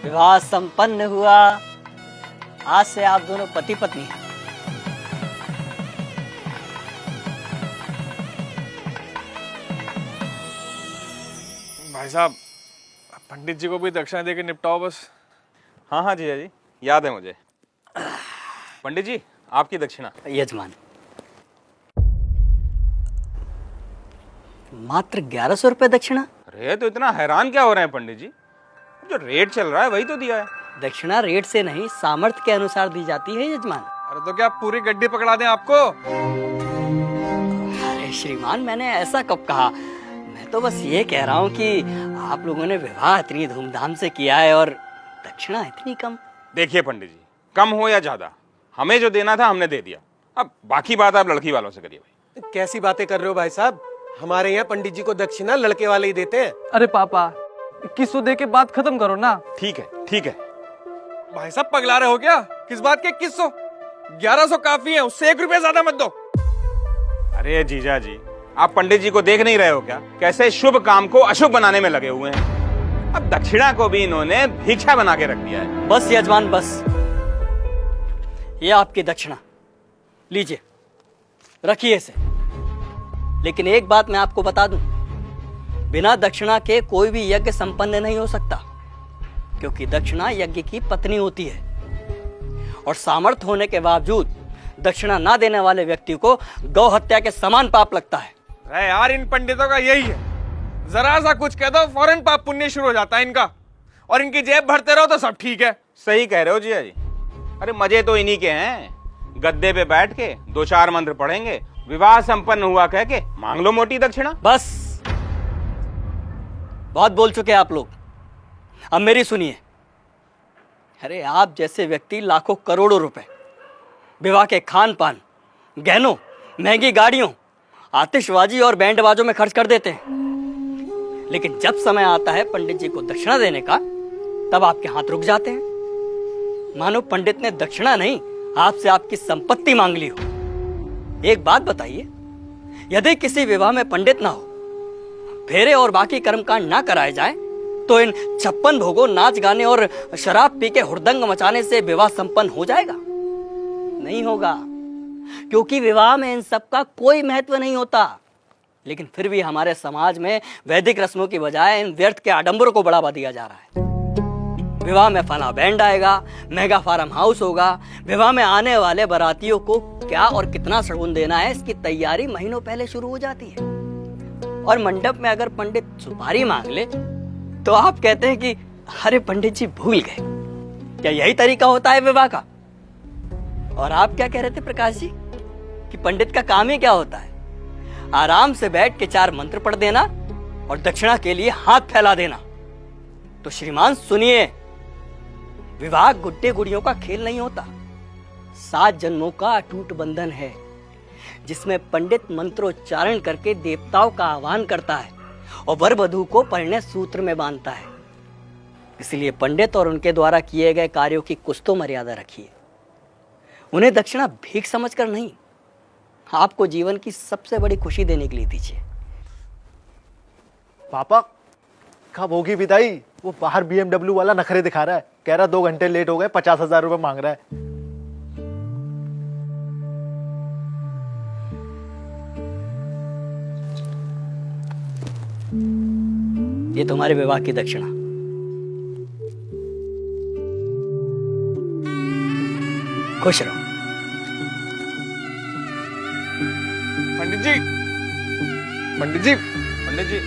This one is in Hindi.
विवाह संपन्न हुआ। आज से आप दोनों पति पत्नी हैं। भाई साहब, पंडित जी को भी दक्षिणा देके निपटाओ बस। हाँ हाँ जीजा जी, याद है मुझे। पंडित जी, आपकी दक्षिणा। यजमान, मात्र 1100 रुपये दक्षिणा। अरे तो इतना हैरान क्या हो रहे हैं पंडित जी? जो रेट चल रहा है वही तो दिया है। दक्षिणा रेट से नहीं, सामर्थ्य के अनुसार दी जाती है यजमान। अरे तो क्या पूरी गड्डी पकड़ा दें आपको? अरे श्रीमान, मैंने ऐसा कब कहा? मैं तो बस ये कह रहा हूँ कि आप लोगों ने विवाह इतनी धूमधाम से किया है और दक्षिणा इतनी कम। देखिए पंडित जी, कम हो या ज्यादा, हमें जो देना था हमने दे दिया। अब बाकी बात आप लड़की वालों से करिए भाई। कैसी बातें कर रहे हो भाई साहब? हमारे यहाँ पंडित जी को दक्षिणा लड़के वाले ही देते हैं। अरे पापा, 2100 दे के बात खत्म करो ना। ठीक है ठीक है। भाई साहब पगला रहे हो क्या? किस बात के 2100? 1100 काफी है, उससे 1 रुपया ज्यादा मत दो। अरे जीजा जी, आप पंडित जी को देख नहीं रहे हो क्या? कैसे शुभ काम को अशुभ बनाने में लगे हुए हैं। अब दक्षिणा को भी इन्होंने भिक्षा बना के रख दिया है। बस यजमान बस, ये आपकी दक्षिणा लीजिए, रखिए इसे। लेकिन एक बात मैं आपको बता दूं, बिना दक्षिणा के कोई भी यज्ञ संपन्न नहीं हो सकता, क्योंकि दक्षिणा यज्ञ की पत्नी होती है और सामर्थ्य होने के बावजूद दक्षिणा ना देने वाले व्यक्ति को गौ हत्या के समान पाप लगता है। अरे यार, इन पंडितों का यही है, जरा सा कुछ कह दो फौरन पाप पुण्य शुरू हो जाता है इनका, और इनकी जेब भरते रहो तो सब ठीक है। सही कह रहे हो जीजा जी। अरे मजे तो इन्हीं के हैं, गद्दे पे बैठ के 2-4 मंत्र पढ़ेंगे, विवाह संपन्न हुआ कह के मांग लो मोटी दक्षिणा। बस, बहुत बोल चुके आप लोग, अब मेरी सुनिए। अरे आप जैसे व्यक्ति लाखों करोड़ों रुपए विवाह के खान पान, गहनों, महंगी गाड़ियों, आतिशबाजी और बैंड बाजों में खर्च कर देते हैं, लेकिन जब समय आता है पंडित जी को दक्षिणा देने का, तब आपके हाथ रुक जाते हैं, मानो पंडित ने दक्षिणा नहीं आपसे आपकी संपत्ति मांग ली हो। एक बात बताइए, यदि किसी विवाह में पंडित ना हो, फेरे और बाकी कर्मकांड ना कराए जाए, तो इन 56 भोगों, नाच गाने और शराब पी के हुड़दंग मचाने से विवाह संपन्न हो जाएगा? नहीं होगा, क्योंकि विवाह में इन सब का कोई महत्व नहीं होता। लेकिन फिर भी हमारे समाज में वैदिक रस्मों की बजाय इन व्यर्थ के आडंबरों को बढ़ावा दिया जा रहा है। विवाह में फला बैंड आएगा, मेगा फार्म हाउस होगा, विवाह में आने वाले बारातियों को क्या और कितना शगुन देना है, इसकी तैयारी महीनों पहले शुरू हो जाती है। और मंडप में अगर पंडित सुपारी मांग ले तो आप कहते हैं कि अरे पंडित जी भूल गए। क्या यही तरीका होता है विवाह का? और आप क्या कह रहे थे प्रकाश जी कि पंडित का काम ही क्या होता है? आराम से बैठ के 4 मंत्र पढ़ देना और दक्षिणा के लिए हाथ फैला देना। तो श्रीमान सुनिए, विवाह गुड्डे गुड़ियों का खेल नहीं होता, 7 जन्मों का अटूट बंधन है, जिसमें पंडित मंत्रोच्चारण करके देवताओं का आह्वान करता है और वर वधू को परिणय सूत्र में बांधता है। इसलिए पंडित और उनके द्वारा किए गए कार्यों की कुछ तो मर्यादा रखिए। उन्हें दक्षिणा भीख समझकर नहीं, आपको जीवन की सबसे बड़ी खुशी देने के लिए दीजिए। पापा, कब होगी विदाई? वो बाहर BMW वाला नखरे दिखा रहा है, कह रहा 2 घंटे लेट हो गए, 50,000 रुपए मांग रहा है। ये तुम्हारे विवाह की दक्षिणा। खुश रहो। पंडित जी, पंडित जी, पंडित जी